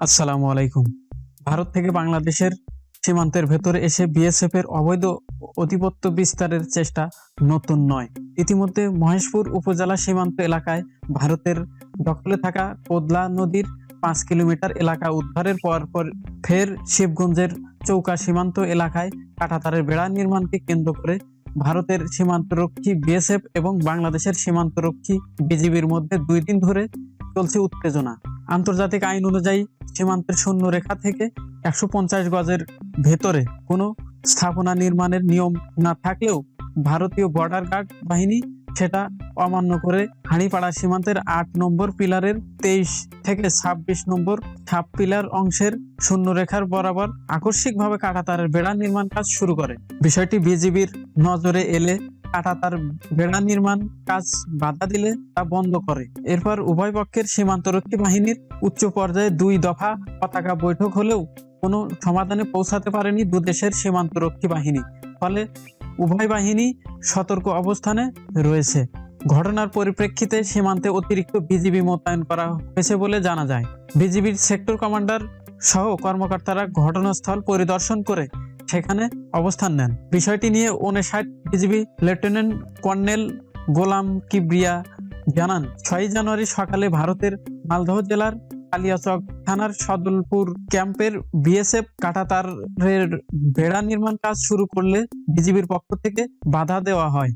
আসসালামু আলাইকুম। ভারত থেকে বাংলাদেশের সীমান্তের ভেতরে এসে বিএসএফ এর অবৈধ আধিপত্য বিস্তারের চেষ্টা নতুন নয়। ইতিমধ্যে মহেশপুর উপজেলা সীমান্ত এলাকায় ভারতের দখলে থাকা কোদলা নদীর ৫ কিলোমিটার এলাকা উদ্ধারের পর ফের শিবগঞ্জের চৌকা সীমান্ত এলাকায় কাঁটাতারের বেড়া নির্মাণকে কেন্দ্র করে ভারতের সীমান্তরক্ষী বিএসএফ এবং বাংলাদেশের সীমান্তরক্ষী বিজিবির মধ্যে ২ দিন ধরে চলছে উত্তেজনা। আন্তর্জাতিক আইন অনুযায়ী সীমান্তের শূন্য রেখা থেকে ১৫০ গজের ভেতরে কোনো স্থাপনা নির্মাণের নিয়ম না থাকলেও ভারতীয় বর্ডার গার্ড বাহিনী সেটা অমান্য করে হাঁড়িপাড়া সীমান্তের ৮ নম্বর পিলারের ২৩ থেকে ২৬ নম্বর সাব পিলার অংশের শূন্য রেখার বরাবর আকস্মিকভাবে কাঁটাতারের বেড়া নির্মাণ কাজ শুরু করে। বিষয়টি বিজিবির নজরে এলে কাঁটাতার বেড়া নির্মাণ কাজ বাধা দিলে তা বন্ধ করে। এরপর উভয় পক্ষের সীমান্তরক্ষী বাহিনীর উচ্চ পর্যায়ে ২ দফা পতাকা বৈঠক হলেও কোনো সমাধানে পৌঁছাতে পারেনি দুদেশের সীমান্তরক্ষী বাহিনী। ফলে উভয় বাহিনী সতর্ক অবস্থানে রয়েছে। ঘটনার পরিপ্রেক্ষিতে সীমান্তে অতিরিক্ত বিজিবি মোতায়েন করা হয়েছে বলে জানা যায়। বিজিবির সেক্টর কমান্ডার সহ কর্মকর্তারা ঘটনাস্থল পরিদর্শন করে সেখানে অবস্থান নেন। বিষয়টি নিয়ে ৫৯ বিজিবি লেফটেন্যান্ট কর্নেল গোলাম কিবরিয়া জানান, ৬ জানুয়ারি সকালে ভারতের মালদহ জেলার কালিয়াচক থানার সদলপুর ক্যাম্পের বিএসএফ কাঁটাতারের বেড়া নির্মাণ কাজ শুরু করলে বিজিবির পক্ষ থেকে বাধা দেওয়া হয়।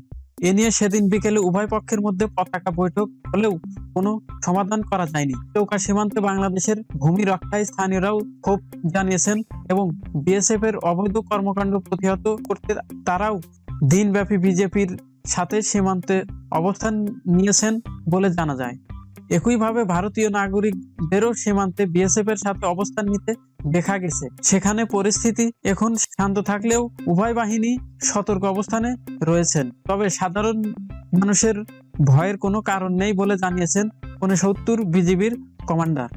এ নিয়ে সেদিন বিকেলে উভয় পক্ষের মধ্যে পতাকা বৈঠক হলেও কোনো সমাধান করা যায়নি। চৌকা সীমান্তে বাংলাদেশের ভূমি রক্ষায় স্থানীয়রাও ক্ষোভ জানিয়েছেন এবং বিএসএফ এর অবৈধ কর্মকাণ্ড প্রতিহত করতে তারাও দিনব্যাপী বিজেপির সাথে সীমান্তে অবস্থান নিয়েছেন বলে জানা যায়। একইভাবে ভারতীয় নাগরিকদেরও সীমান্তে বিএসএফ এর সাথে অবস্থান নিতে দেখা গেছে। সেখানে পরিস্থিতি এখন শান্ত থাকলেও উভয় বাহিনী সতর্ক অবস্থানে রয়েছেন। তবে সাধারণ মানুষের ভয়ের কোনো কারণ নেই বলে জানিয়েছেন ৬৯ বিজিবির কমান্ডার।